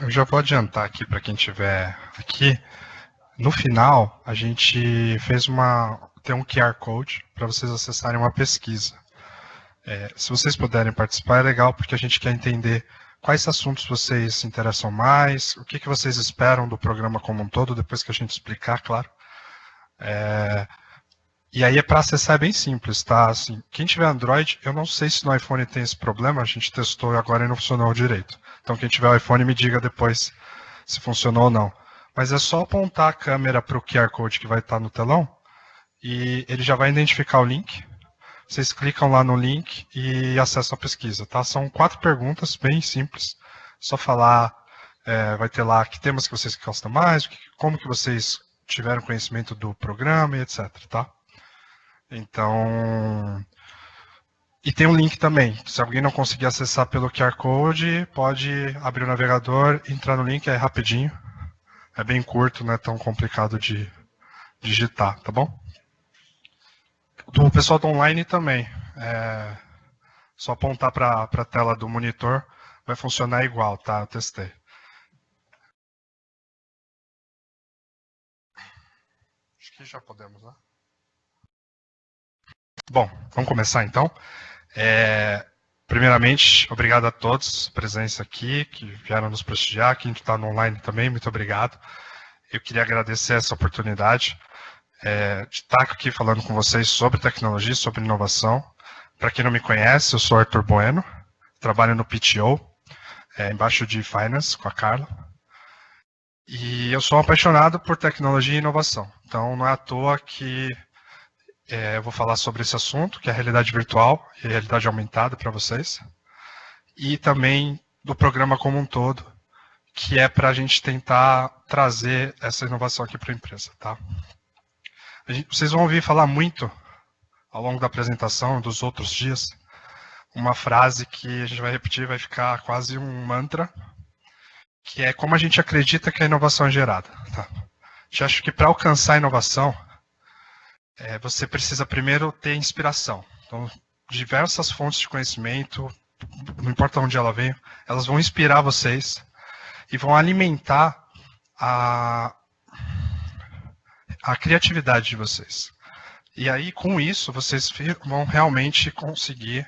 Eu já vou adiantar aqui para quem estiver aqui. No final, a gente tem um QR Code para vocês acessarem uma pesquisa. Se vocês puderem participar, é legal, porque a gente quer entender quais assuntos vocês se interessam mais, o que vocês esperam do programa como um todo, depois que a gente explicar, claro. E aí, para acessar, é bem simples, tá? Assim, quem tiver Android, eu não sei se no iPhone tem esse problema, a gente testou agora e não funcionou direito. Então, quem tiver o iPhone, me diga depois se funcionou ou não. Mas é só apontar a câmera para o QR Code que vai estar no telão e ele já vai identificar o link. Vocês clicam lá no link e acessam a pesquisa, tá? São 4 perguntas, bem simples. Só falar, vai ter lá que temas que vocês gostam mais, como que vocês tiveram conhecimento do programa e etc, tá? Então, e tem um link também. Se alguém não conseguir acessar pelo QR Code, pode abrir o navegador, entrar no link, é rapidinho. É bem curto, não é tão complicado de digitar, tá bom? Do pessoal do online também. Só apontar para a tela do monitor, vai funcionar igual, tá? Eu testei. Acho que já podemos, né? Bom, vamos começar então. Primeiramente, obrigado a todos, a presença aqui, que vieram nos prestigiar, quem está no online também, muito obrigado. Eu queria agradecer essa oportunidade de estar aqui falando com vocês sobre tecnologia, sobre inovação. Para quem não me conhece, eu sou Arthur Bueno, trabalho no PTO, embaixo de Finance, com a Carla. E eu sou apaixonado por tecnologia e inovação. Então, não é à toa que eu vou falar sobre esse assunto, que é a realidade virtual e a realidade aumentada para vocês. E também do programa como um todo, que é para a gente tentar trazer essa inovação aqui para a empresa. Tá? Vocês vão ouvir falar muito ao longo da apresentação, dos outros dias, uma frase que a gente vai repetir, vai ficar quase um mantra, que é como a gente acredita que a inovação é gerada. Tá? A gente acha que para alcançar a inovação, você precisa primeiro ter inspiração. Então, diversas fontes de conhecimento, não importa onde ela vem, elas vão inspirar vocês e vão alimentar a criatividade de vocês. E aí, com isso, vocês vão realmente conseguir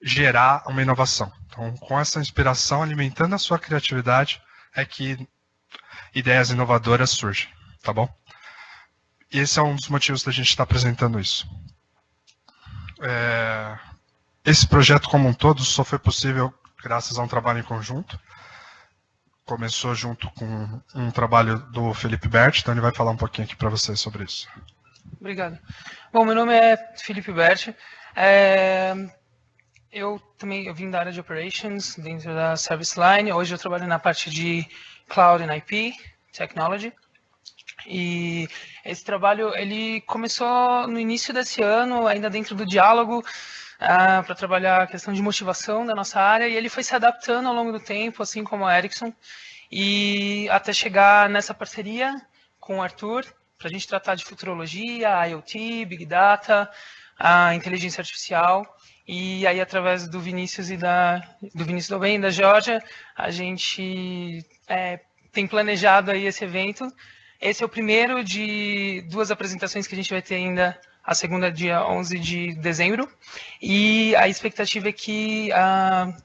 gerar uma inovação. Então, com essa inspiração, alimentando a sua criatividade, é que ideias inovadoras surgem, tá bom? E esse é um dos motivos da gente estar apresentando isso. Esse projeto como um todo só foi possível graças a um trabalho em conjunto. Começou junto com um trabalho do Felipe Berti, então ele vai falar um pouquinho aqui para vocês sobre isso. Obrigado. Bom, meu nome é Felipe Berti. Eu vim da área de Operations, dentro da Service Line. Hoje eu trabalho na parte de Cloud and IP Technology. E esse trabalho ele começou no início desse ano, ainda dentro do diálogo, para trabalhar a questão de motivação da nossa área, e ele foi se adaptando ao longo do tempo, assim como a Ericsson, e até chegar nessa parceria com o Arthur, para a gente tratar de futurologia, IoT, Big Data, a inteligência artificial. E aí, através do Vinícius do Vinícius Doben e da Georgia, a gente tem planejado aí esse evento. Esse é o primeiro de 2 apresentações que a gente vai ter ainda, a segunda dia 11 de dezembro. E a expectativa é que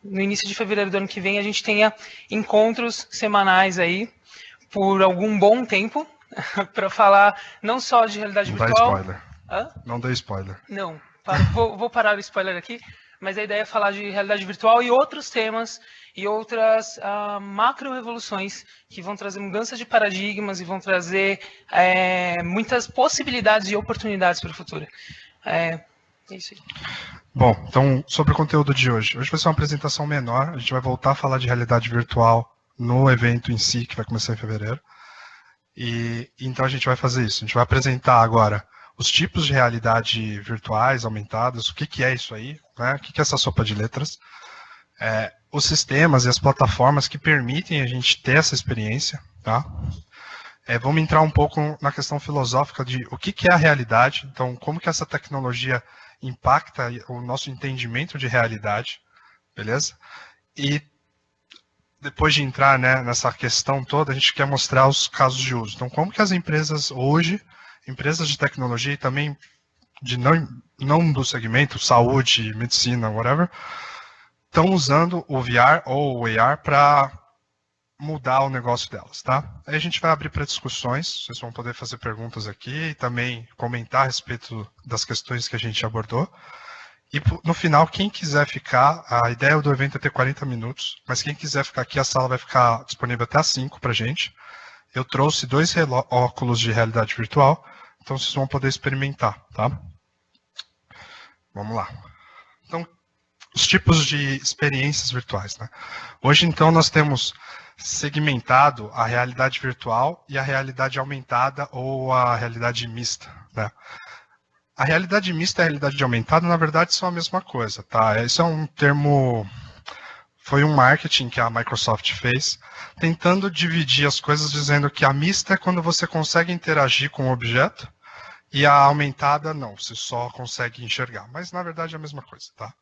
no início de fevereiro do ano que vem a gente tenha encontros semanais aí por algum bom tempo para falar não só de realidade virtual. Não dá spoiler. Não dê spoiler. Não. Vou parar o spoiler aqui, mas a ideia é falar de realidade virtual e outros temas e outras macro-revoluções que vão trazer mudanças de paradigmas e vão trazer muitas possibilidades e oportunidades para o futuro. É isso aí. Bom, então, sobre o conteúdo de hoje. Hoje vai ser uma apresentação menor, a gente vai voltar a falar de realidade virtual no evento em si, que vai começar em fevereiro. E então a gente vai fazer isso. A gente vai apresentar agora os tipos de realidade virtuais aumentadas, o que é isso aí, né? O que é essa sopa de letras, os sistemas e as plataformas que permitem a gente ter essa experiência, tá? Vamos entrar um pouco na questão filosófica de o que é a realidade, então como que essa tecnologia impacta o nosso entendimento de realidade, beleza? E depois de entrar, né, nessa questão toda, a gente quer mostrar os casos de uso. Então, como que as empresas hoje, empresas de tecnologia e também de não do segmento, saúde, medicina, whatever, estão usando o VR ou o AR para mudar o negócio delas, tá? Aí a gente vai abrir para discussões, vocês vão poder fazer perguntas aqui e também comentar a respeito das questões que a gente abordou. E no final, quem quiser ficar, a ideia do evento é ter 40 minutos, mas quem quiser ficar aqui, a sala vai ficar disponível até às 5 para a gente. Eu trouxe 2 óculos de realidade virtual, então vocês vão poder experimentar, tá? Vamos lá. Então, os tipos de experiências virtuais, né? Hoje, então, nós temos segmentado a realidade virtual e a realidade aumentada ou a realidade mista, né? A realidade mista e a realidade aumentada, na verdade, são a mesma coisa, tá? Isso é um termo, foi um marketing que a Microsoft fez, tentando dividir as coisas, dizendo que a mista é quando você consegue interagir com o objeto e a aumentada não, você só consegue enxergar. Mas, na verdade, é a mesma coisa, tá?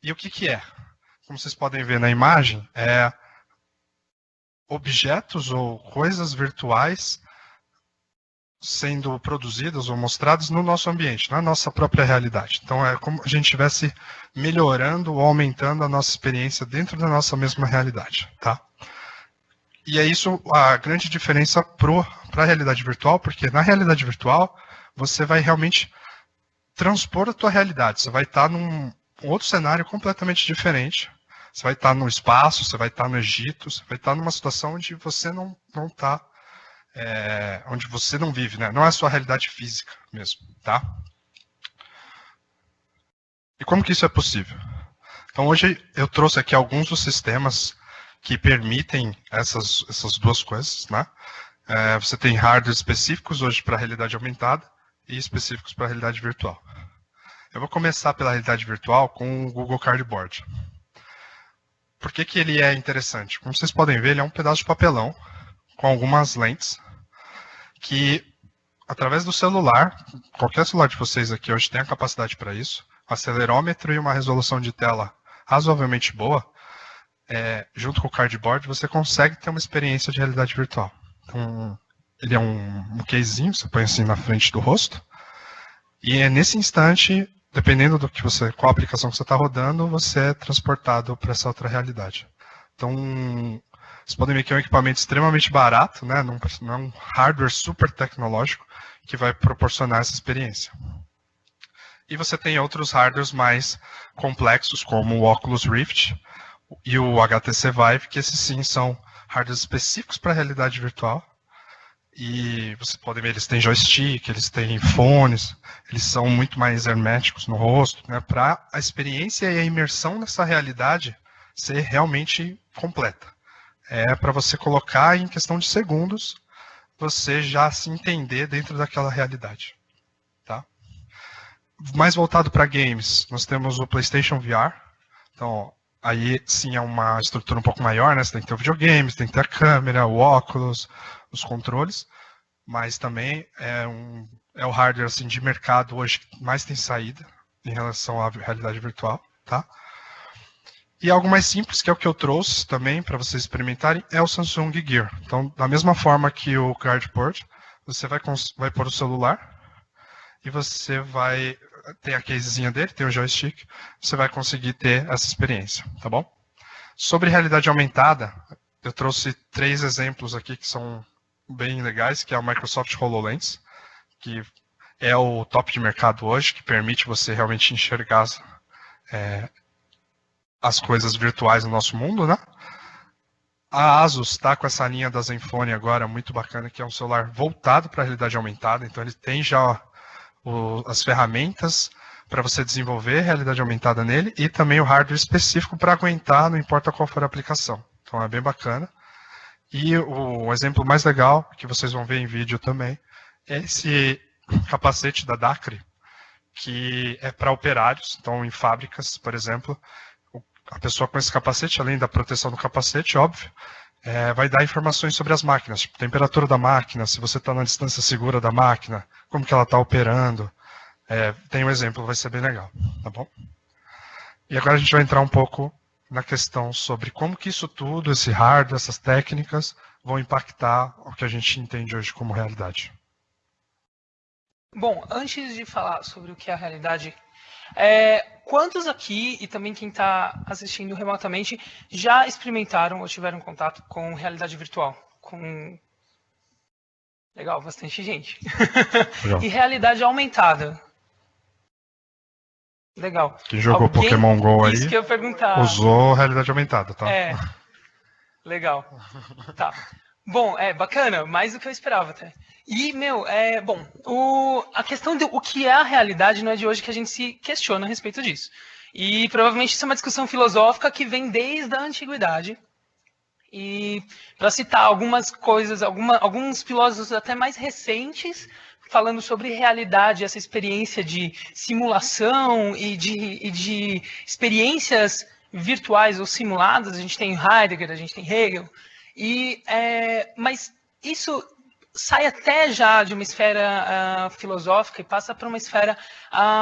E o que que é? Como vocês podem ver na imagem, é objetos ou coisas virtuais sendo produzidas ou mostradas no nosso ambiente, na nossa própria realidade. Então, é como a gente estivesse melhorando ou aumentando a nossa experiência dentro da nossa mesma realidade, tá? E é isso a grande diferença para a realidade virtual, porque na realidade virtual, você vai realmente transpor a tua realidade. Você vai estar num outro cenário completamente diferente. Você vai estar no espaço, você vai estar no Egito, você vai estar numa situação onde você não está, onde você não vive, né? Não é a sua realidade física mesmo, tá? E como que isso é possível? Então hoje eu trouxe aqui alguns dos sistemas que permitem essas duas coisas, né? Você tem hardware específicos hoje para a realidade aumentada e específicos para a realidade virtual. Eu vou começar pela realidade virtual com o Google Cardboard. Por que que ele é interessante? Como vocês podem ver, ele é um pedaço de papelão com algumas lentes que, através do celular, qualquer celular de vocês aqui hoje tem a capacidade para isso, um acelerômetro e uma resolução de tela razoavelmente boa, junto com o Cardboard, você consegue ter uma experiência de realidade virtual. Então, ele é um casezinho, você põe assim na frente do rosto, e é nesse instante, dependendo do que qual aplicação que você está rodando, você é transportado para essa outra realidade. Então, vocês podem ver que é um equipamento extremamente barato, né? Não é um hardware super tecnológico que vai proporcionar essa experiência. E você tem outros hardwares mais complexos, como o Oculus Rift e o HTC Vive, que esses sim são hardwares específicos para a realidade virtual. E vocês podem ver, eles têm joystick, eles têm fones, eles são muito mais herméticos no rosto, né, para a experiência e a imersão nessa realidade ser realmente completa. É para você colocar em questão de segundos, você já se entender dentro daquela realidade. Tá? Mais voltado para games, nós temos o PlayStation VR. Então, aí sim é uma estrutura um pouco maior, né? Você tem que ter o videogame, você tem que ter a câmera, o óculos, os controles, mas também é o hardware assim, de mercado hoje que mais tem saída em relação à realidade virtual, tá? E algo mais simples, que é o que eu trouxe também para vocês experimentarem, é o Samsung Gear. Então, da mesma forma que o Cardboard, você vai pôr o celular e você vai ter a casezinha dele, tem o joystick, você vai conseguir ter essa experiência, tá bom? Sobre realidade aumentada, eu trouxe 3 exemplos aqui que são bem legais, que é o Microsoft HoloLens, que é o top de mercado hoje, que permite você realmente enxergar as coisas virtuais no nosso mundo, né? A Asus está com essa linha da Zenfone agora, muito bacana, que é um celular voltado para a realidade aumentada, então ele tem já as ferramentas para você desenvolver realidade aumentada nele e também o hardware específico para aguentar, não importa qual for a aplicação. Então é bem bacana. E o exemplo mais legal, que vocês vão ver em vídeo também, é esse capacete da Dacry, que é para operários. Então, em fábricas, por exemplo, a pessoa com esse capacete, além da proteção do capacete, óbvio, vai dar informações sobre as máquinas, tipo temperatura da máquina, se você está na distância segura da máquina, como que ela está operando. Tem um exemplo, vai ser bem legal, tá bom? E agora a gente vai entrar um pouco na questão sobre como que isso tudo, esse hardware, essas técnicas, vão impactar o que a gente entende hoje como realidade. Bom, antes de falar sobre o que é a realidade, quantos aqui, e também quem está assistindo remotamente, já experimentaram ou tiveram contato com realidade virtual? Legal, bastante gente. Legal. E realidade aumentada? Legal. Quem jogou Pokémon GO aí, isso que eu ia perguntar. usou realidade aumentada, tá? Legal. Tá. Bom, bacana, mais do que eu esperava até. E, bom, a questão do o que é a realidade não é de hoje que a gente se questiona a respeito disso. E provavelmente isso é uma discussão filosófica que vem desde a antiguidade. E para citar algumas coisas, alguns filósofos até mais recentes, falando sobre realidade, essa experiência de simulação e de experiências virtuais ou simuladas, a gente tem Heidegger, a gente tem Hegel, mas isso sai até já de uma esfera filosófica e passa para uma esfera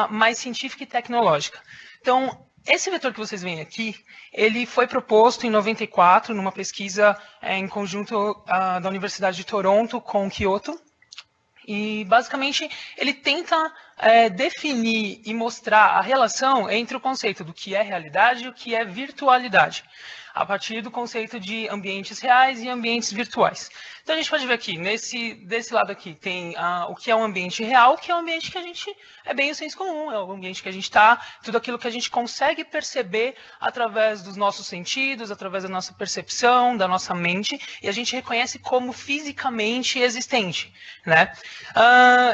mais científica e tecnológica. Então, esse vetor que vocês veem aqui, ele foi proposto em 94, numa pesquisa em conjunto da Universidade de Toronto com Kyoto. E, basicamente, ele tenta definir e mostrar a relação entre o conceito do que é realidade e o que é virtualidade, a partir do conceito de ambientes reais e ambientes virtuais. Então, a gente pode ver aqui, desse lado aqui, tem o que é um ambiente real, que é um ambiente que a gente, é bem o senso comum, é o ambiente que a gente está, tudo aquilo que a gente consegue perceber através dos nossos sentidos, através da nossa percepção, da nossa mente, e a gente reconhece como fisicamente existente, né?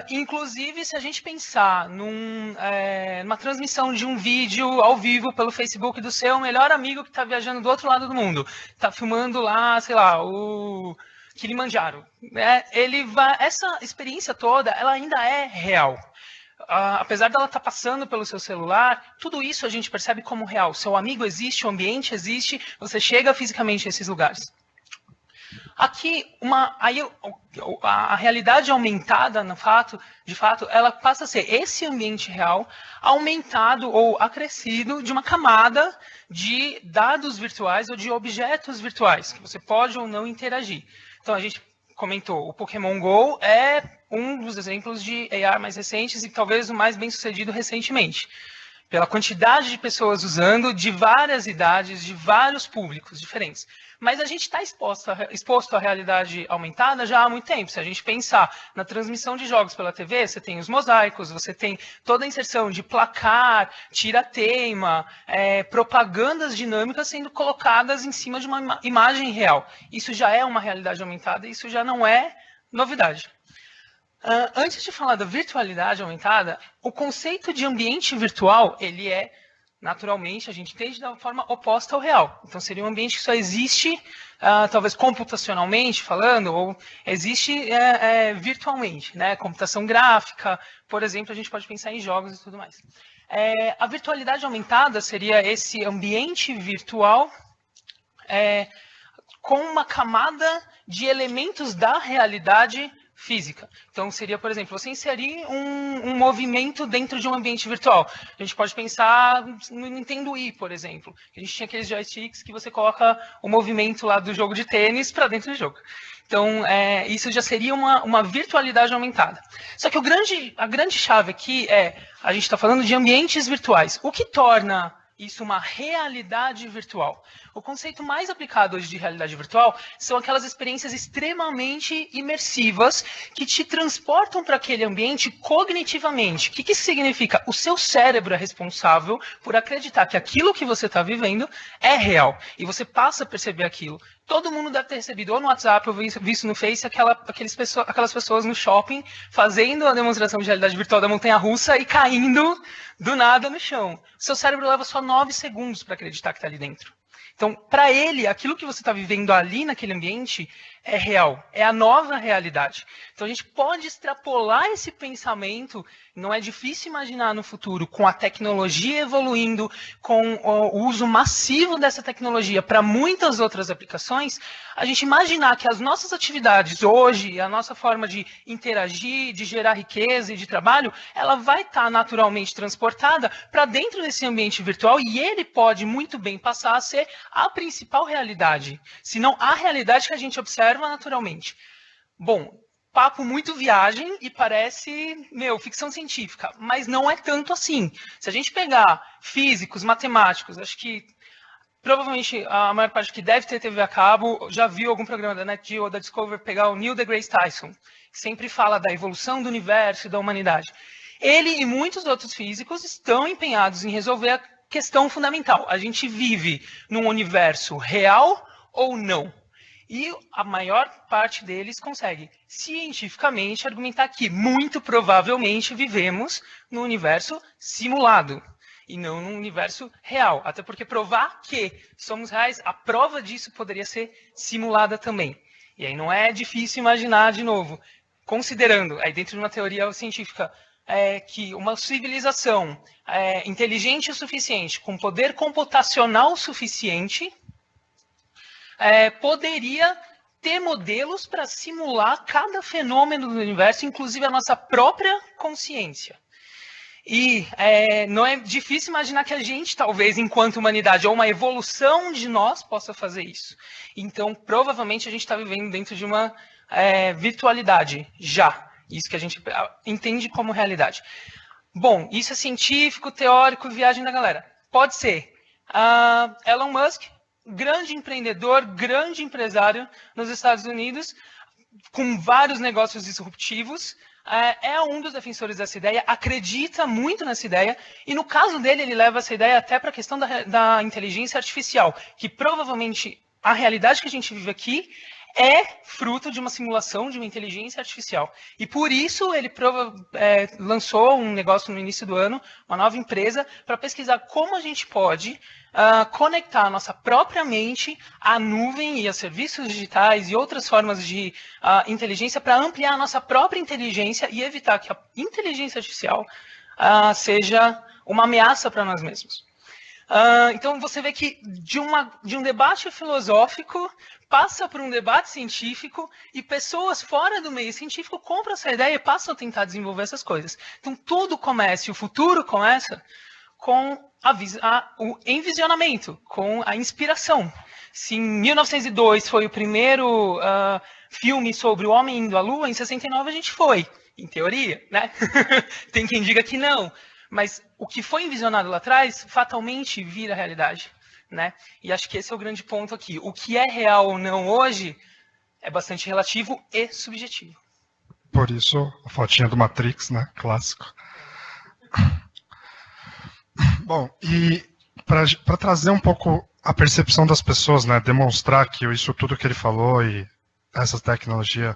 Inclusive, se a gente pensar numa transmissão de um vídeo ao vivo pelo Facebook do seu melhor amigo que está viajando do outro lado do mundo, está filmando lá, sei lá, o Kilimanjaro, né? Essa experiência toda, ela ainda é real. Apesar dela estar passando pelo seu celular, tudo isso a gente percebe como real. Seu amigo existe, o ambiente existe, você chega fisicamente a esses lugares. Aqui, a realidade aumentada, de fato, ela passa a ser esse ambiente real aumentado ou acrescido de uma camada de dados virtuais ou de objetos virtuais, que você pode ou não interagir. Então, a gente comentou, o Pokémon GO é um dos exemplos de AR mais recentes e talvez o mais bem sucedido recentemente. Pela quantidade de pessoas usando, de várias idades, de vários públicos diferentes. Mas a gente está exposto à realidade aumentada já há muito tempo. Se a gente pensar na transmissão de jogos pela TV, você tem os mosaicos, você tem toda a inserção de placar, tira-teima, propagandas dinâmicas sendo colocadas em cima de uma imagem real. Isso já é uma realidade aumentada, isso já não é novidade. Antes de falar da virtualidade aumentada, o conceito de ambiente virtual, ele é, naturalmente, a gente entende da forma oposta ao real. Então, seria um ambiente que só existe, talvez computacionalmente falando, ou existe virtualmente, né? Computação gráfica, por exemplo, a gente pode pensar em jogos e tudo mais. A virtualidade aumentada seria esse ambiente virtual com uma camada de elementos da realidade física. Então, seria, por exemplo, você inserir um movimento dentro de um ambiente virtual. A gente pode pensar no Nintendo Wii, por exemplo. A gente tinha aqueles joysticks que você coloca o movimento lá do jogo de tênis para dentro do jogo. Então, isso já seria uma virtualidade aumentada. Só que a grande chave aqui a gente está falando de ambientes virtuais. O que torna isso uma realidade virtual? O conceito mais aplicado hoje de realidade virtual são aquelas experiências extremamente imersivas que te transportam para aquele ambiente cognitivamente. O que isso significa? O seu cérebro é responsável por acreditar que aquilo que você está vivendo é real. E você passa a perceber aquilo. Todo mundo deve ter recebido ou no WhatsApp ou visto no Face aquelas pessoas no shopping fazendo a demonstração de realidade virtual da montanha-russa e caindo do nada no chão. Seu cérebro leva só 9 segundos para acreditar que está ali dentro. Então, para ele, aquilo que você está vivendo ali naquele ambiente é real, é a nova realidade. Então, a gente pode extrapolar esse pensamento, não é difícil imaginar no futuro, com a tecnologia evoluindo, com o uso massivo dessa tecnologia para muitas outras aplicações, a gente imaginar que as nossas atividades hoje, a nossa forma de interagir, de gerar riqueza e de trabalho, ela vai estar naturalmente transportada para dentro desse ambiente virtual e ele pode muito bem passar a ser a principal realidade, se não a realidade que a gente observa naturalmente. Bom, papo muito viagem e parece, ficção científica, mas não é tanto assim. Se a gente pegar físicos, matemáticos, acho que provavelmente a maior parte que deve ter TV a cabo já viu algum programa da NetGeo ou da Discovery pegar o Neil deGrasse Tyson, que sempre fala da evolução do universo e da humanidade. Ele e muitos outros físicos estão empenhados em resolver a questão fundamental. A gente vive num universo real ou não? E a maior parte deles consegue cientificamente argumentar que, muito provavelmente, vivemos num universo simulado e não num universo real. Até porque provar que somos reais, a prova disso poderia ser simulada também. E aí não é difícil imaginar, de novo, considerando, aí dentro de uma teoria científica, que uma civilização inteligente o suficiente, com poder computacional suficiente, poderia ter modelos para simular cada fenômeno do universo, inclusive a nossa própria consciência. E não é difícil imaginar que a gente, talvez, enquanto humanidade, ou uma evolução de nós, possa fazer isso. Então, provavelmente, a gente está vivendo dentro de uma virtualidade, já. Isso que a gente entende como realidade. Bom, isso é científico, teórico, viagem da galera. Pode ser. Elon Musk, grande empreendedor, grande empresário nos Estados Unidos, com vários negócios disruptivos, é um dos defensores dessa ideia, acredita muito nessa ideia, e no caso dele, ele leva essa ideia até para a questão da inteligência artificial, que provavelmente a realidade que a gente vive aqui é fruto de uma simulação de uma inteligência artificial. E por isso ele lançou um negócio no início do ano, uma nova empresa, para pesquisar como a gente pode conectar a nossa própria mente à nuvem e a serviços digitais e outras formas de inteligência para ampliar a nossa própria inteligência e evitar que a inteligência artificial seja uma ameaça para nós mesmos. Então você vê que de um debate filosófico passa por um debate científico e pessoas fora do meio científico compram essa ideia e passam a tentar desenvolver essas coisas. Então tudo começa, e o futuro começa com o envisionamento, com a inspiração. Se em 1902 foi o primeiro filme sobre o homem indo à Lua, em 69 a gente foi, em teoria, né? Tem quem diga que não. Mas o que foi envisionado lá atrás, fatalmente vira realidade. Né? E acho que esse é o grande ponto aqui. O que é real ou não hoje é bastante relativo e subjetivo. Por isso, a fotinha do Matrix, né? Clássico. Bom, e para trazer um pouco a percepção das pessoas, né? Demonstrar que isso tudo que ele falou e essa tecnologia,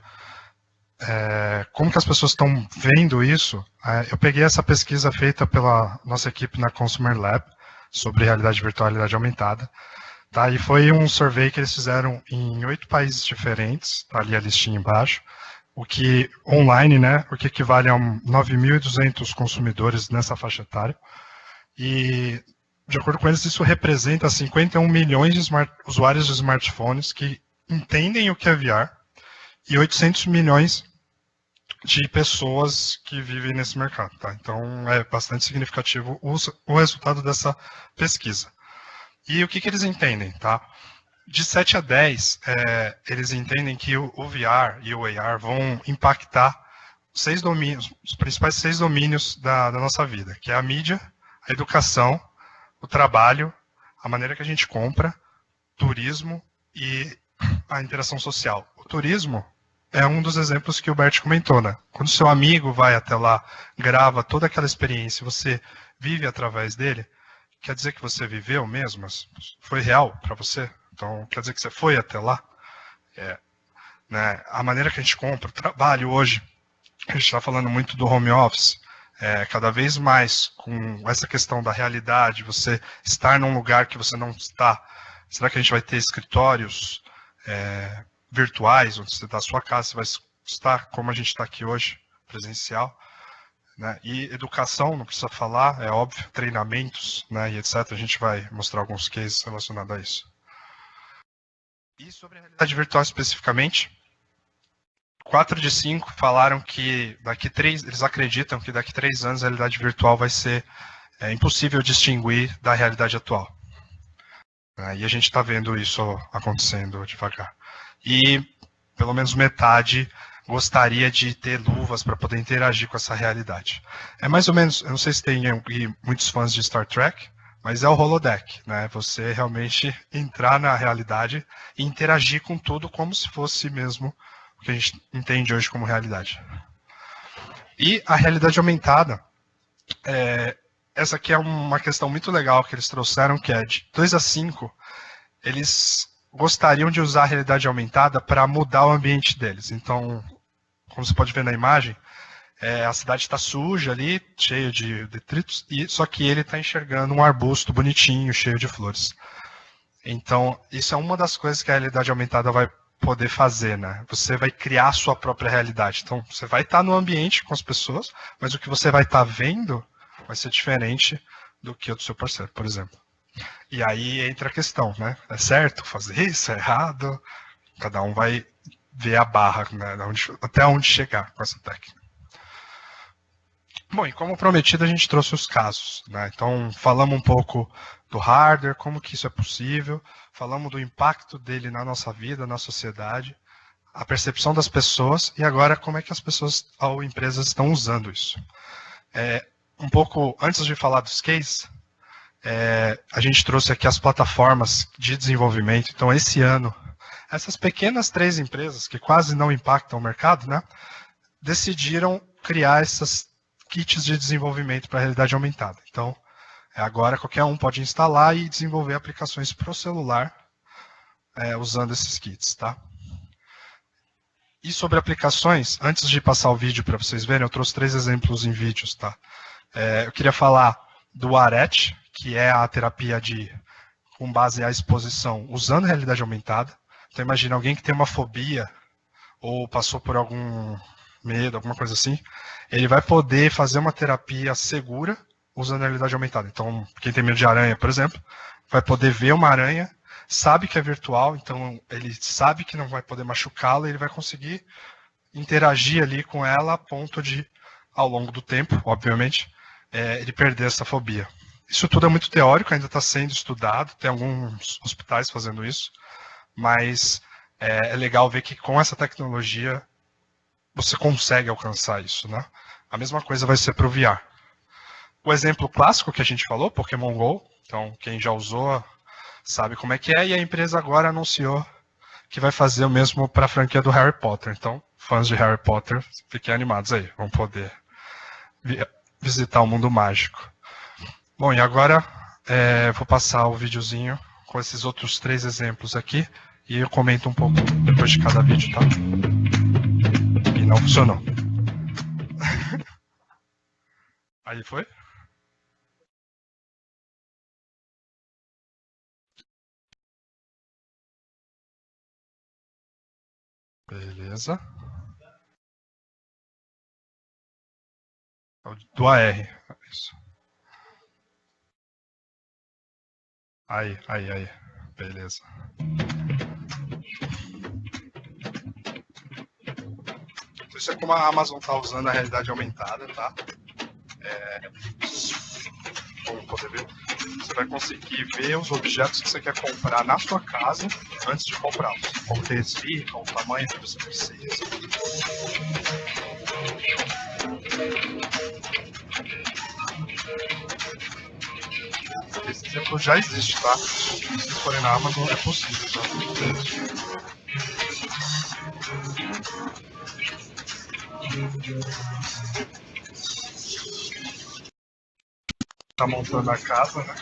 como que as pessoas estão vendo isso, eu peguei essa pesquisa feita pela nossa equipe na Consumer Lab, sobre realidade virtual e realidade aumentada. Tá? E foi um survey que eles fizeram em 8 países diferentes, tá ali a listinha embaixo, o que online, né, o que equivale a 9.200 consumidores nessa faixa etária. E, de acordo com eles, isso representa 51 milhões de usuários de smartphones que entendem o que é VR e 800 milhões de pessoas que vivem nesse mercado. Tá? Então, é bastante significativo o resultado dessa pesquisa. E o que eles entendem? Tá? De 7 a 10, eles entendem que o VR e o AR vão impactar os principais 6 domínios da nossa vida, que é a mídia, a educação, o trabalho, a maneira que a gente compra, turismo e a interação social. O turismo é um dos exemplos que o Bert comentou, né? Quando seu amigo vai até lá, grava toda aquela experiência, você vive através dele, quer dizer que você viveu mesmo? Foi real para você? Então, quer dizer que você foi até lá? Né? A maneira que a gente compra, o trabalho hoje, a gente está falando muito do home office, cada vez mais com essa questão da realidade, você estar num lugar que você não está, Será que a gente vai ter escritórios virtuais, onde você está na sua casa, você vai estar como a gente está aqui hoje, presencial? Né? E educação, não precisa falar, é óbvio, treinamentos, né, e etc. A gente vai mostrar alguns cases relacionados a isso. E sobre a realidade virtual especificamente, 4 de 5 falaram que eles acreditam que daqui 3 anos a realidade virtual vai ser impossível distinguir da realidade atual. E a gente está vendo isso acontecendo devagar. E pelo menos metade gostaria de ter luvas para poder interagir com essa realidade. É mais ou menos, eu não sei se tem muitos fãs de Star Trek, mas é o holodeck, né? Você realmente entrar na realidade e interagir com tudo como se fosse mesmo o que a gente entende hoje como realidade. E a realidade aumentada, essa aqui é uma questão muito legal que eles trouxeram, que é de 2 a 5, eles gostariam de usar a realidade aumentada para mudar o ambiente deles. Então, como você pode ver na imagem, a cidade está suja ali, cheia de detritos, só que ele está enxergando um arbusto bonitinho, cheio de flores. Então, isso é uma das coisas que a realidade aumentada vai poder fazer, né? Você vai criar a sua própria realidade. Então, você vai estar no ambiente com as pessoas, mas o que você vai estar vendo vai ser diferente do que o do seu parceiro, por exemplo. E aí entra a questão, né? É certo fazer isso? É errado? Cada um vai ver a barra, né? Até onde chegar com essa técnica. Bom, e como prometido, a gente trouxe os casos, né? Então, falamos um pouco do hardware, como que isso é possível, falamos do impacto dele na nossa vida, na sociedade, a percepção das pessoas e agora como é que as pessoas ou empresas estão usando isso. Um pouco antes de falar dos cases, a gente trouxe aqui as plataformas de desenvolvimento. Então, esse ano, essas pequenas 3 empresas que quase não impactam o mercado, né, decidiram criar essas kits de desenvolvimento para a realidade aumentada. Então, agora qualquer um pode instalar e desenvolver aplicações para o celular usando esses kits, tá? E sobre aplicações, antes de passar o vídeo para vocês verem, eu trouxe 3 exemplos em vídeos, tá? Eu queria falar do ARET, que é a terapia com base à exposição usando realidade aumentada. Então, imagina alguém que tem uma fobia ou passou por algum medo, alguma coisa assim, ele vai poder fazer uma terapia segura usando a realidade aumentada. Então, quem tem medo de aranha, por exemplo, vai poder ver uma aranha, sabe que é virtual, então ele sabe que não vai poder machucá-la e ele vai conseguir interagir ali com ela a ponto de, ao longo do tempo, obviamente, ele perder essa fobia. Isso tudo é muito teórico, ainda está sendo estudado, tem alguns hospitais fazendo isso, mas é legal ver que com essa tecnologia você consegue alcançar isso, né? A mesma coisa vai ser para o VR. O exemplo clássico que a gente falou, Pokémon GO, então quem já usou sabe como é que é, e a empresa agora anunciou que vai fazer o mesmo para a franquia do Harry Potter. Então, fãs de Harry Potter, fiquem animados aí, vão poder visitar o mundo mágico. Bom, e agora vou passar o videozinho com esses outros 3 exemplos aqui, e eu comento um pouco depois de cada vídeo, tá? E não funcionou. Aí foi? Beleza. Do AR. Isso. Aí. Beleza. Então, isso é como a Amazon está usando a realidade aumentada, tá? Como poder ver, você vai conseguir ver os objetos que você quer comprar na sua casa antes de comprá-los. Como que eles ficam, o tamanho que você precisa. Esse exemplo já existe, tá? Se vocês forem na Amazon, é possível, tá? Tá montando a casa, né?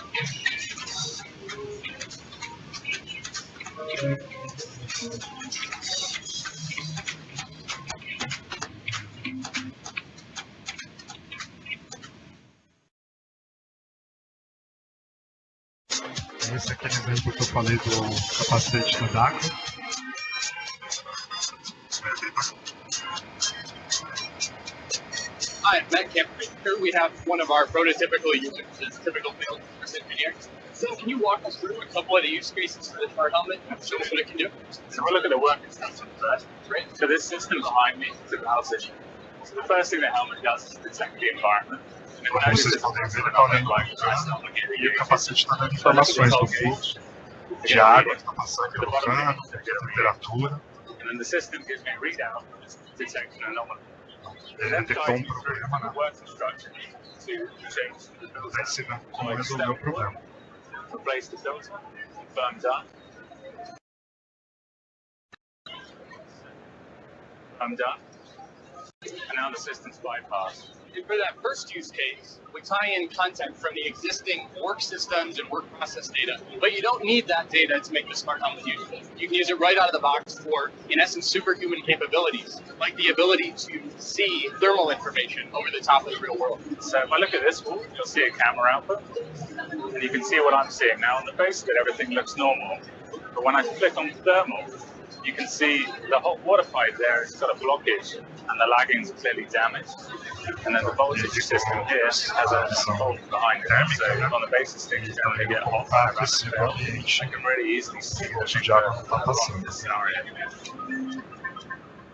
esse é aquele exemplo que eu falei do capacete da DACO. Hi, I'm Matt Kemp. Here we have one of our prototypical users, this typical field service engineer. So can you walk us through a couple of the use cases for the smart helmet and show us what it can do? So we'll look at the working system first. Great. So this system behind me is a valve system. So the first thing the helmet does is detect the environment. And it Como knows vocês it's podem ver, ele not está olhando like para it's not like e o it capacete está dando informações do fluxo de água que está passando pelo cano, da temperatura. And then the system gives me a readout to detect an anomaly. Ele Then detectou guides me through problema the work instruction to change the vai filter. ensinar como resolver o problema. Replace the filter, confirm done. I'm done. And now the system's bypassed. And for that first use case, we tie in content from the existing work systems and work process data. But you don't need that data to make the smart helmet useful. You can use it right out of the box for, in essence, superhuman capabilities, like the ability to see thermal information over the top of the real world. So if I look at this wall, you'll see a camera output. And you can see what I'm seeing now on the face, that everything looks normal. But when I click on thermal, you can see the hot water pipe there has got a blockage and the laggings are clearly damaged. And then the voltage system here has a fault behind it. So on the basis stick, you don't really get hot fire around the belt. I can really easily see what De água não está passando. this scenario.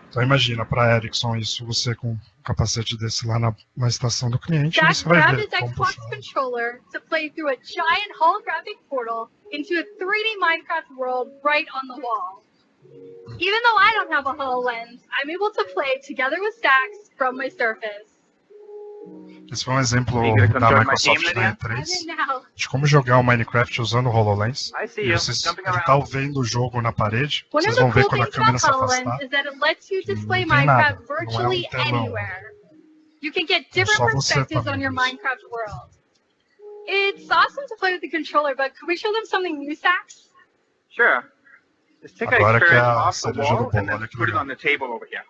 Então imagina, para Ericsson, isso você com um capacete desse lá na estação do cliente, Jack você vai grabbed ver his como Xbox funciona. controller to play through a giant holographic portal into a 3D Minecraft world right on the wall. Even though I don't have a HoloLens, I'm able to play together with Stacks from my Surface. Esse foi um exemplo Are you gonna come da join my Microsoft team, na Lydia? E3 And now, de como jogar o Minecraft usando o HoloLens. I see E you, vocês, jumping ele around. tá vendo o jogo na parede, one of vocês the vão ver cool quando a things câmera about se afastar. HoloLens is that it lets you display Não tem nada, Minecraft não é um virtually telão. anywhere. You can get Só different você perspectives tá on your vendo isso. Minecraft world. It's awesome to play with the controller, but could we show them something new, Stacks? Sure. Just take Agora a que experience é a off the cereja do wall bolo, and then olha que put it legal. on the table over here.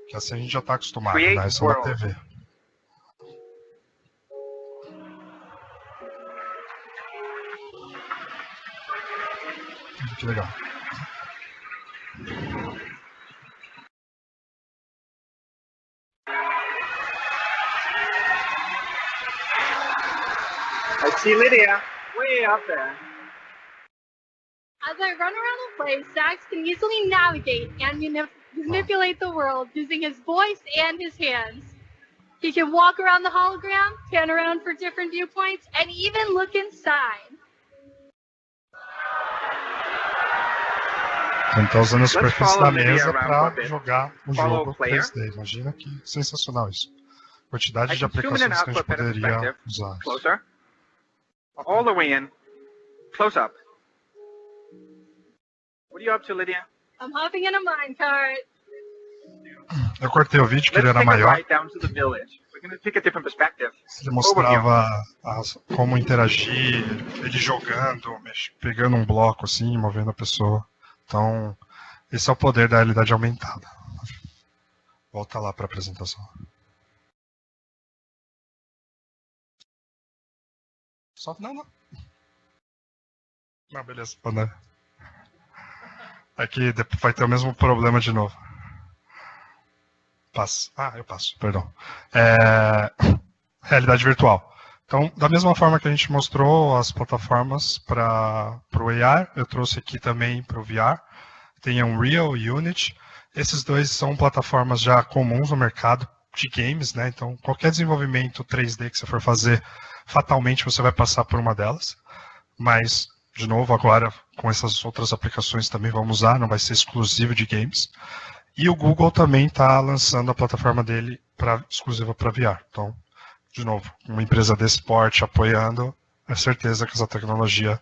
Que assim a gente já tá acostumado, Create né? Isso é na world. TV. Que legal. I see Lydia way up there. As I run around the place, Stacks can easily navigate and manipulate the world using his voice and his hands. He can walk around the hologram, pan around for different viewpoints, and even look inside. Então tá usando a superfície follow da Lydia mesa around para for a bit. jogar um Follow jogo o player. 3D. Imagina que sensacional isso. Quantidade I de can zoom in and aplicações que a out gente for a better poderia perspective. usar. Closer. All the way in. Close up. What are you up to, Lydia? I'm hopping in a minecart. Eu cortei o vídeo que ele Let's era take a maior. ride down to the village. We're going to take a different perspective. Ele mostrava como interagir, ele jogando, pegando um bloco assim, movendo a pessoa. Então, esse é o poder da realidade aumentada. Volta lá para a apresentação. Só não. Não, beleza, pode andar. Aqui depois vai ter o mesmo problema de novo. Passo. Ah, eu passo, perdão. Realidade virtual. Então, da mesma forma que a gente mostrou as plataformas para o AR, eu trouxe aqui também para o VR. Tem a Unreal e Unity. Esses dois são plataformas já comuns no mercado de games, né? Então, qualquer desenvolvimento 3D que você for fazer, fatalmente você vai passar por uma delas. Mas, de novo, agora com essas outras aplicações também vamos usar, não vai ser exclusivo de games. E o Google também está lançando a plataforma dele exclusiva para VR. Então, de novo, uma empresa desse porte apoiando, é certeza que essa tecnologia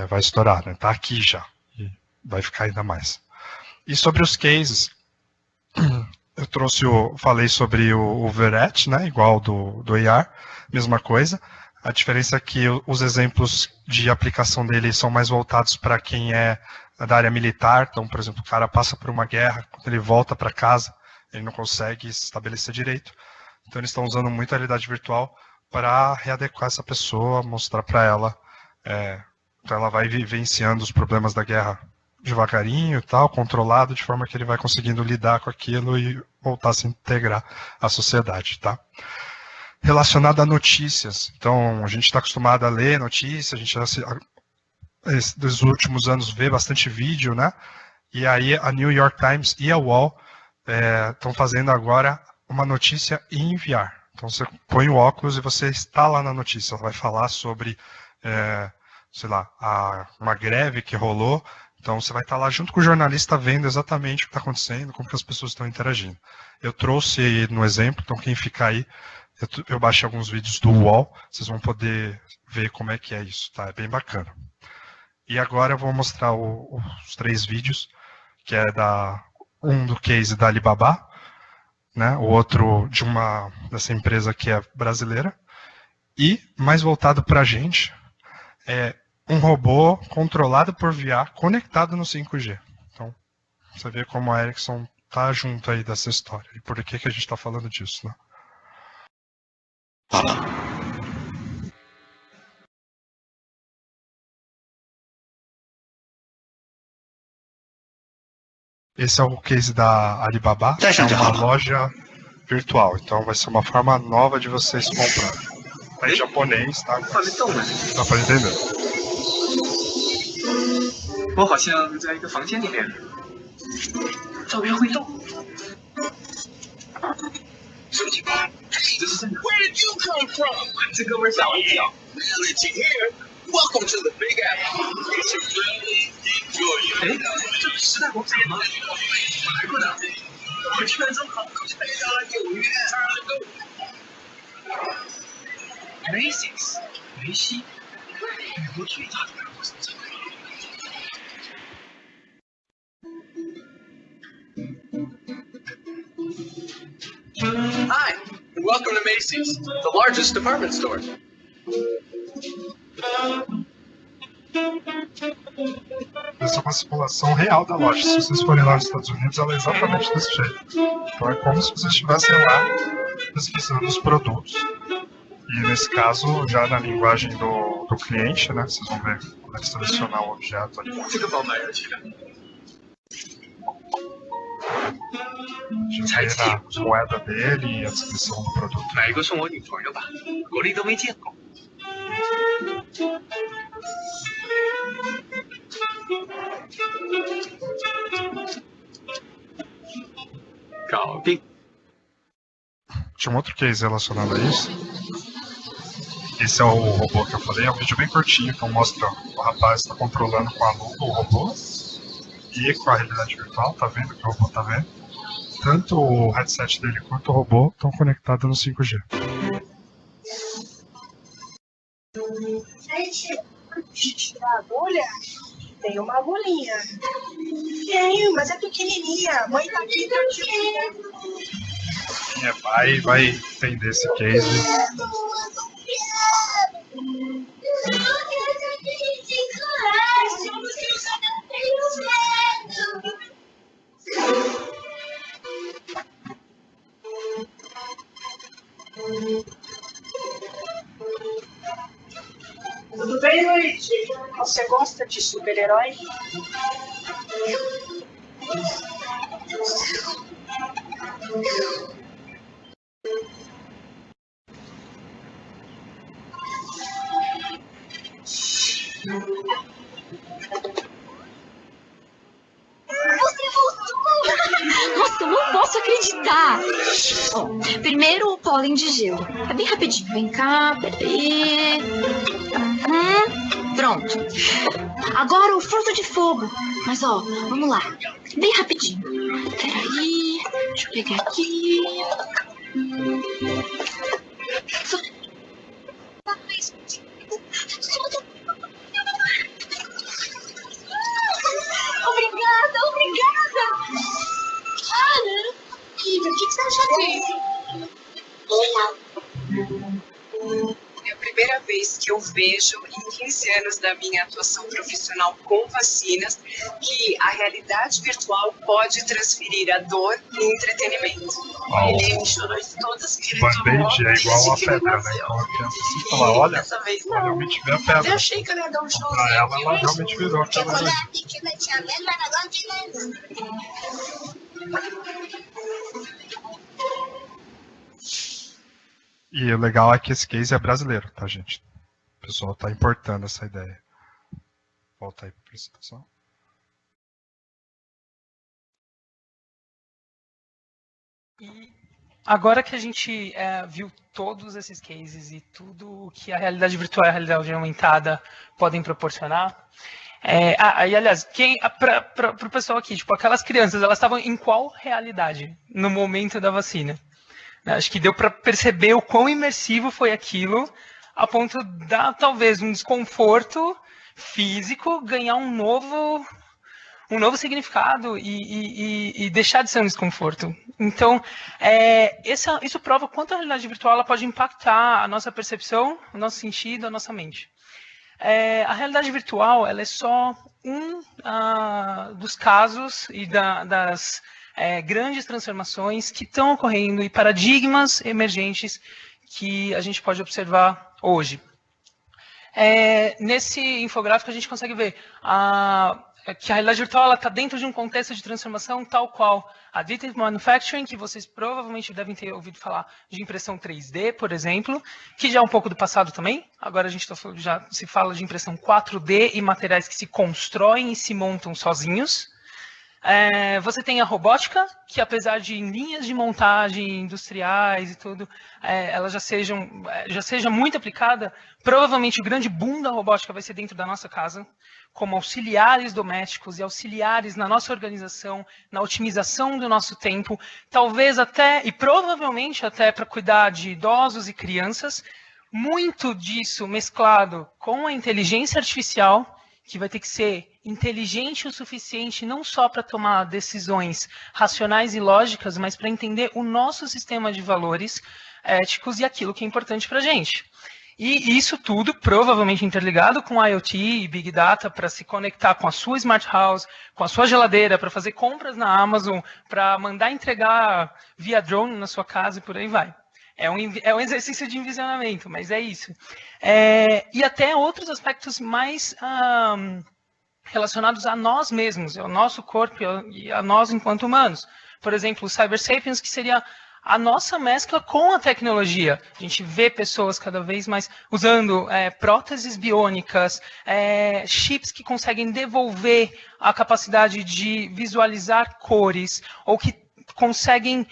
vai estourar, né? Está aqui já e vai ficar ainda mais. E sobre os cases, eu falei sobre o Verret, né? Igual do AR, mesma coisa. A diferença é que os exemplos de aplicação dele são mais voltados para quem é da área militar. Então, por exemplo, o cara passa por uma guerra, quando ele volta para casa, ele não consegue se estabelecer direito. Então, eles estão usando muito a realidade virtual para readequar essa pessoa, mostrar para ela Então ela vai vivenciando os problemas da guerra devagarinho e tal, controlado, de forma que ele vai conseguindo lidar com aquilo e voltar a se integrar à sociedade, tá? Relacionado a notícias. Então, a gente está acostumado a ler notícias, a gente dos últimos anos vê bastante vídeo, né? E aí a New York Times e a Wall estão fazendo agora uma notícia e enviar. Então você põe o óculos e você está lá na notícia. Ela vai falar sobre, sei lá, uma greve que rolou. Então você vai estar lá junto com o jornalista vendo exatamente o que está acontecendo, como que as pessoas estão interagindo. Eu trouxe no exemplo, então quem ficar aí, eu baixei alguns vídeos do UOL, vocês vão poder ver como é que é isso, tá? É bem bacana. E agora eu vou mostrar os 3 vídeos, que é um do case da Alibaba, né? O outro dessa empresa que é brasileira, e mais voltado para a gente, um robô controlado por VR conectado no 5G. Então, você vê como a Ericsson tá junto aí dessa história. E por que a gente está falando disso, né? Esse é o case da Alibaba, é uma loja virtual. Então vai ser uma forma nova de vocês comprarem. Tá em japonês, tá? Dá pra entender. 我好像在一个房间里面，照片会动。什么情况？这是真的。Where did you come from？ 这哥们吓我一跳。Reality here. Welcome to the big apple. It's a really enjoy. 哎，这不是时代广场吗？我来过的。我居然正好飞到了纽约。Macy's， 梅西，美国最大的百货商场。 Hi, and welcome to Macy's, the largest department store. Essa é uma simulação real da loja. Se vocês forem lá nos Estados Unidos, ela é exatamente desse jeito. Então é como se vocês estivessem lá pesquisando os produtos. E nesse caso, já na linguagem do cliente, né? Vocês vão ver como é selecionar o objeto ali. Já vê a moeda dele e a descrição do produto. 哪一个送我女朋友吧？国内都没见过。搞定。 Tinha um outro case relacionado a isso. Esse é o robô que eu falei, é um vídeo bem curtinho, então mostra o rapaz está controlando com a lupa o robô e com a realidade virtual, tá vendo o que o robô tá vendo. Tanto o headset dele quanto o robô estão conectados no 5G. Gente, a agulha? Tem uma agulhinha. Tenho, mas é pequenininha. Mãe tá aqui, Quem é pai vai entender esse case. Tudo bem, Luigi? Você gosta de super-herói? Você voltou! Nossa, eu não posso acreditar! Bom, primeiro o pólen de gelo. É bem rapidinho. Vem cá, bebê. Pronto. Agora o fruto de fogo. Mas ó, vamos lá. Bem rapidinho. Peraí. Deixa eu pegar aqui. Obrigada! Ana! Ida, o que você acha disso? É a primeira vez vez que eu vejo em 15 anos da minha atuação profissional com vacinas que a realidade virtual pode transferir a dor em entretenimento. Gente, nós todas queremos Band-Aid é igual a pedra, né? Então a criança se fala, olha, realmente vê a pedra. Eu achei que ela ia dar um showzinho. Pra ela realmente virou a pedra. Quando eu era pequena tinha medo, mas agora não tem mais não. E o legal é que esse case é brasileiro, tá, gente? O pessoal tá importando essa ideia. Volta aí para a apresentação. E agora que a gente viu todos esses cases e tudo o que a realidade virtual e a realidade aumentada podem proporcionar, e aliás, para o pessoal aqui, tipo, aquelas crianças, elas estavam em qual realidade no momento da vacina? Acho que deu para perceber o quão imersivo foi aquilo, a ponto de dar, talvez, um desconforto físico, ganhar um novo significado e deixar de ser um desconforto. Então, isso prova quanto a realidade virtual ela pode impactar a nossa percepção, o nosso sentido, a nossa mente. A realidade virtual ela é só um dos casos e das grandes transformações que estão ocorrendo e paradigmas emergentes que a gente pode observar hoje. Nesse infográfico a gente consegue ver que a realidade virtual está dentro de um contexto de transformação tal qual Additive Manufacturing, que vocês provavelmente devem ter ouvido falar de impressão 3D, por exemplo, que já é um pouco do passado também. Agora a gente já se fala de impressão 4D e materiais que se constroem e se montam sozinhos. Você tem a robótica, que apesar de em linhas de montagem industriais e tudo, ela já seja muito aplicada, provavelmente o grande boom da robótica vai ser dentro da nossa casa, como auxiliares domésticos e auxiliares na nossa organização, na otimização do nosso tempo, talvez até, e provavelmente até para cuidar de idosos e crianças, muito disso mesclado com a inteligência artificial, que vai ter que ser inteligente o suficiente não só para tomar decisões racionais e lógicas, mas para entender o nosso sistema de valores éticos e aquilo que é importante para a gente. E isso tudo provavelmente interligado com IoT e Big Data para se conectar com a sua Smart House, com a sua geladeira, para fazer compras na Amazon, para mandar entregar via drone na sua casa e por aí vai. É um exercício de envisionamento, mas é isso. E até outros aspectos mais relacionados a nós mesmos, ao nosso corpo e a nós enquanto humanos. Por exemplo, o Cyber Sapiens, que seria a nossa mescla com a tecnologia. A gente vê pessoas cada vez mais usando próteses biônicas, chips que conseguem devolver a capacidade de visualizar cores, ou que conseguem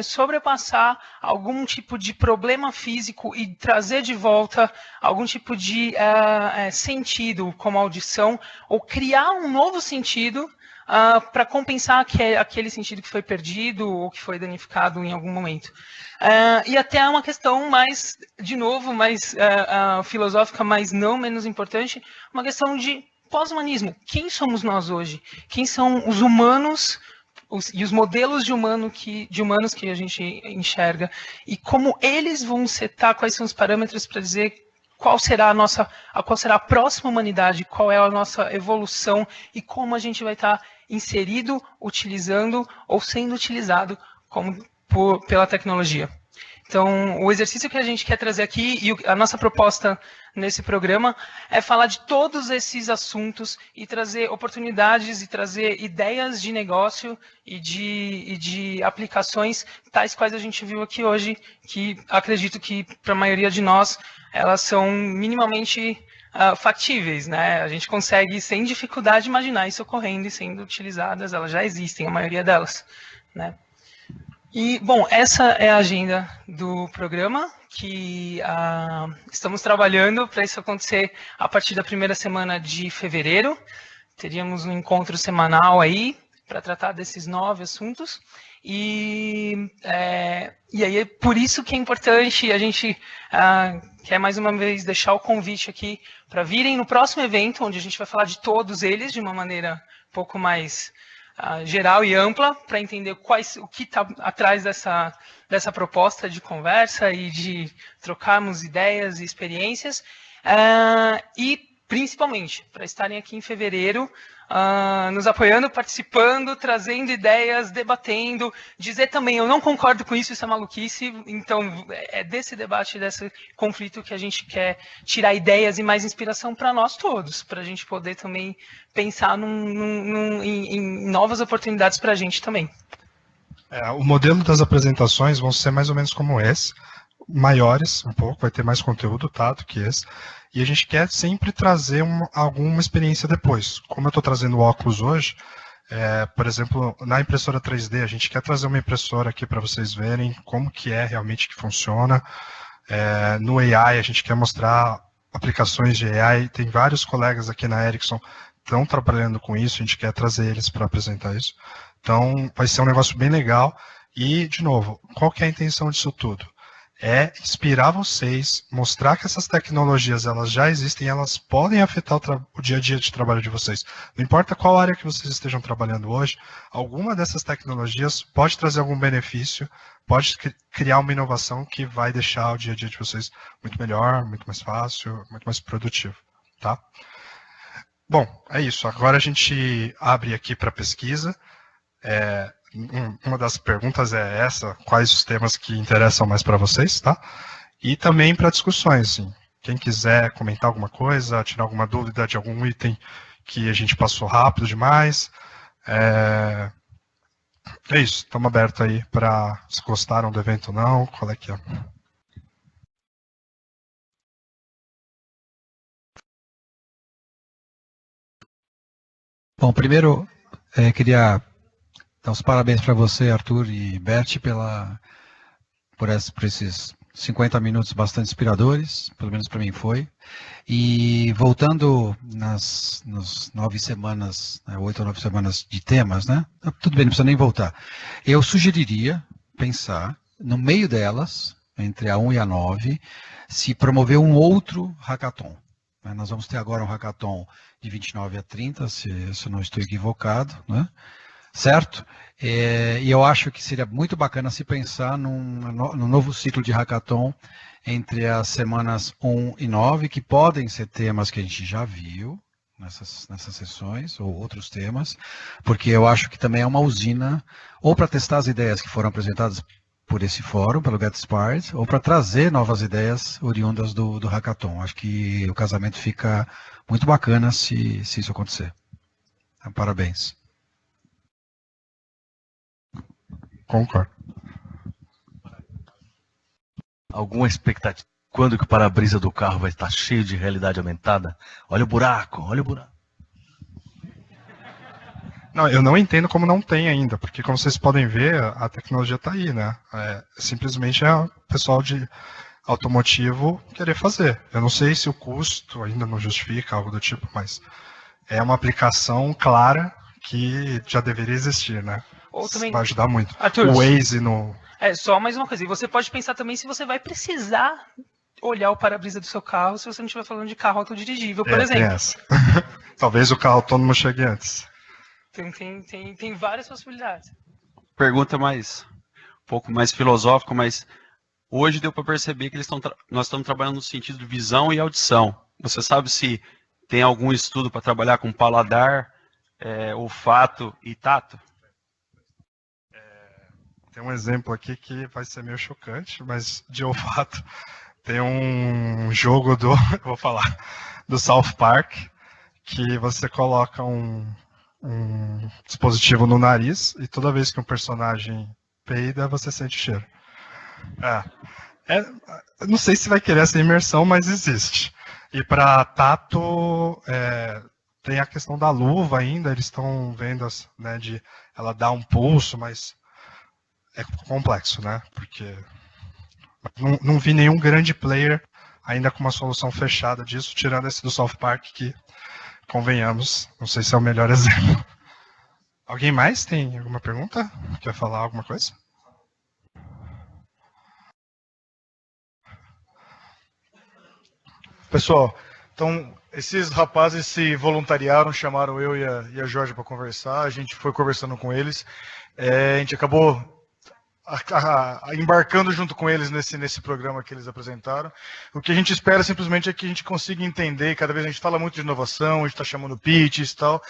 sobrepassar algum tipo de problema físico e trazer de volta algum tipo de sentido, como audição, ou criar um novo sentido para compensar aquele sentido que foi perdido ou que foi danificado em algum momento. E até uma questão mais, de novo, mais filosófica, mas não menos importante, uma questão de pós-humanismo. Quem somos nós hoje? Quem são os humanos e os modelos de humanos que a gente enxerga? E como eles vão setar, quais são os parâmetros para dizer qual será a próxima humanidade, qual é a nossa evolução e como a gente vai estar inserido, utilizando ou sendo utilizado pela tecnologia. Então, o exercício que a gente quer trazer aqui e a nossa proposta nesse programa é falar de todos esses assuntos e trazer oportunidades e trazer ideias de negócio e de aplicações tais quais a gente viu aqui hoje, que acredito que para a maioria de nós elas são minimamente factíveis, né? A gente consegue sem dificuldade imaginar isso ocorrendo e sendo utilizadas, elas já existem, a maioria delas, né? E, bom, essa é a agenda do programa, que estamos trabalhando para isso acontecer a partir da primeira semana de fevereiro. Teríamos um encontro semanal aí para tratar desses 9 assuntos. E aí é por isso que é importante, a gente quer mais uma vez deixar o convite aqui para virem no próximo evento, onde a gente vai falar de todos eles de uma maneira um pouco mais geral e ampla para entender o que está atrás dessa proposta de conversa e de trocarmos ideias e experiências. E, principalmente, para estarem aqui em fevereiro, nos apoiando, participando, trazendo ideias, debatendo, dizer também, eu não concordo com isso é maluquice, então é desse debate, desse conflito que a gente quer tirar ideias e mais inspiração para nós todos, para a gente poder também pensar em novas oportunidades para a gente também. O modelo das apresentações vão ser mais ou menos como esse, maiores um pouco, vai ter mais conteúdo, tá, do que esse. E a gente quer sempre trazer alguma experiência depois. Como eu estou trazendo o óculos hoje, por exemplo, na impressora 3D, a gente quer trazer uma impressora aqui para vocês verem como que é realmente que funciona. No AI, a gente quer mostrar aplicações de AI. Tem vários colegas aqui na Ericsson que estão trabalhando com isso, a gente quer trazer eles para apresentar isso. Então, vai ser um negócio bem legal. E, de novo, qual que é a intenção disso tudo? É inspirar vocês, mostrar que essas tecnologias elas já existem, elas podem afetar o dia a dia de trabalho de vocês. Não importa qual área que vocês estejam trabalhando hoje, alguma dessas tecnologias pode trazer algum benefício, pode criar uma inovação que vai deixar o dia a dia de vocês muito melhor, muito mais fácil, muito mais produtivo. Tá? Bom, é isso. Agora a gente abre aqui para pesquisa. Uma das perguntas é essa, quais os temas que interessam mais para vocês, tá? E também para discussões, assim. Quem quiser comentar alguma coisa, tirar alguma dúvida de algum item que a gente passou rápido demais. É isso, estamos abertos aí para se gostaram do evento ou não, qual é que é. Bom, primeiro, queria dar os parabéns para você, Arthur e Bert, por esses 50 minutos bastante inspiradores, pelo menos para mim foi. E voltando nas 9 semanas, 8 ou 9 semanas de temas, né? Tudo bem, não precisa nem voltar. Eu sugeriria pensar, no meio delas, entre a 1 e a 9, se promover um outro hackathon. Nós vamos ter agora um hackathon de 29 a 30, se eu não estou equivocado, né? Certo? E eu acho que seria muito bacana se pensar num novo ciclo de hackathon entre as semanas 1 e 9, que podem ser temas que a gente já viu nessas sessões, ou outros temas, porque eu acho que também é uma usina, ou para testar as ideias que foram apresentadas por esse fórum, pelo Get Inspired, ou para trazer novas ideias oriundas do hackathon. Acho que o casamento fica muito bacana se isso acontecer. Então, parabéns. Concordo. Alguma expectativa? Quando que o para-brisa do carro vai estar cheio de realidade aumentada? Olha o buraco, olha o buraco. Não, eu não entendo como não tem ainda, porque como vocês podem ver, a tecnologia está aí, né? Simplesmente é o pessoal de automotivo querer fazer. Eu não sei se o custo ainda não justifica algo do tipo, mas é uma aplicação clara que já deveria existir, né? Ou também, vai ajudar muito. Arthur, o Waze no... Só mais uma coisa. E você pode pensar também se você vai precisar olhar o para-brisa do seu carro se você não estiver falando de carro autodirigível, por exemplo. Talvez o carro autônomo chegue antes. Tem várias possibilidades. Pergunta um pouco mais filosófica, mas hoje deu para perceber que nós estamos trabalhando no sentido de visão e audição. Você sabe se tem algum estudo para trabalhar com paladar, olfato e tato? Tem um exemplo aqui que vai ser meio chocante, mas de olfato. Tem um jogo vou falar, do South Park, que você coloca um dispositivo no nariz e toda vez que um personagem peida, você sente o cheiro. Não sei se vai querer essa imersão, mas existe. E para tato, tem a questão da luva ainda, eles estão vendo, né, de ela dar um pulso, mas é complexo, né? Porque não vi nenhum grande player ainda com uma solução fechada disso, tirando esse do South Park, que, convenhamos, não sei se é o melhor exemplo. Alguém mais tem alguma pergunta? Quer falar alguma coisa? Pessoal, Então, esses rapazes se voluntariaram, chamaram eu e a Jorge para conversar, a gente foi conversando com eles, a gente acabou embarcando junto com eles nesse programa que eles apresentaram. O que a gente espera simplesmente é que a gente consiga entender, cada vez a gente fala muito de inovação, a gente está chamando pitches e tal.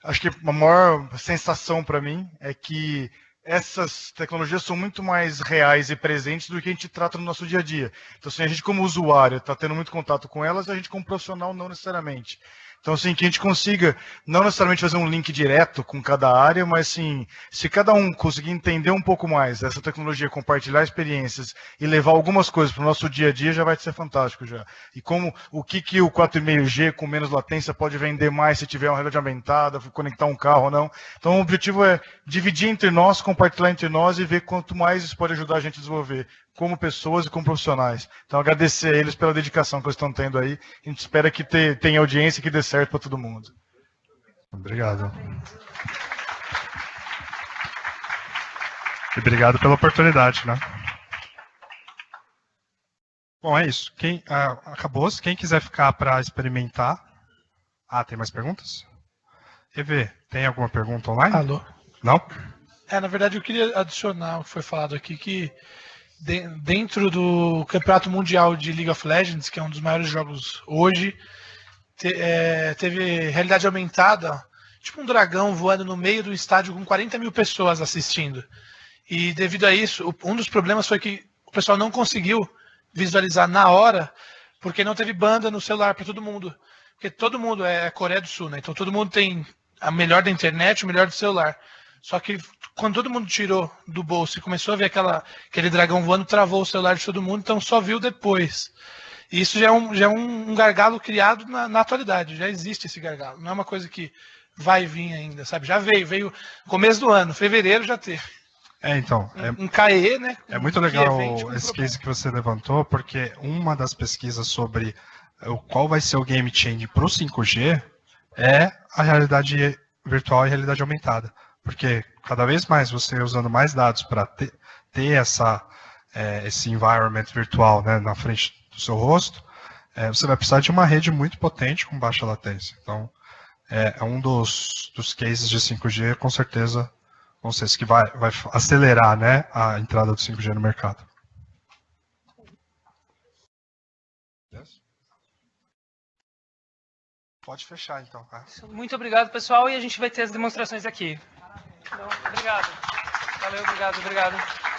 Acho que a maior sensação para mim é que essas tecnologias são muito mais reais e presentes do que a gente trata no nosso dia a dia. Então, assim, a gente como usuário está tendo muito contato com elas, a gente como profissional não necessariamente. Então, assim, que a gente consiga não necessariamente fazer um link direto com cada área, mas, assim, se cada um conseguir entender um pouco mais essa tecnologia, compartilhar experiências e levar algumas coisas para o nosso dia a dia, já vai ser fantástico já. E como o que o 4,5G com menos latência pode vender mais se tiver uma realidade aumentada, conectar um carro ou não. Então, o objetivo é dividir entre nós, compartilhar entre nós e ver quanto mais isso pode ajudar a gente a desenvolver como pessoas e como profissionais. Então, agradecer a eles pela dedicação que eles estão tendo aí. A gente espera que tenha audiência e que dê certo para todo mundo. Obrigado. E obrigado pela oportunidade, né? Bom, é isso. Acabou. Quem quiser ficar para experimentar... tem mais perguntas? EV, tem alguma pergunta online? Alô? Não? Na verdade, eu queria adicionar o que foi falado aqui, que dentro do Campeonato Mundial de League of Legends, que é um dos maiores jogos hoje, teve realidade aumentada, tipo um dragão voando no meio do estádio com 40 mil pessoas assistindo. E devido a isso, um dos problemas foi que o pessoal não conseguiu visualizar na hora, porque não teve banda no celular para todo mundo. Porque todo mundo é Coreia do Sul, né? Então todo mundo tem a melhor da internet, o melhor do celular. Só que quando todo mundo tirou do bolso e começou a ver aquele dragão voando, travou o celular de todo mundo, então só viu depois. E isso já é um gargalo criado na atualidade, já existe esse gargalo. Não é uma coisa que vai vir ainda, sabe? Já veio começo do ano, fevereiro já teve. Então. Um CAE, né? É muito legal esse case que você levantou, porque uma das pesquisas sobre qual vai ser o game change para o 5G é a realidade virtual e realidade aumentada. Porque cada vez mais você usando mais dados para ter esse environment virtual, né, na frente do seu rosto, você vai precisar de uma rede muito potente com baixa latência. Então, é um dos cases de 5G, com certeza, vão ser que vai acelerar, né, a entrada do 5G no mercado. Pode fechar, então. Muito obrigado, pessoal, e a gente vai ter as demonstrações aqui. Então, obrigado. Valeu, obrigado.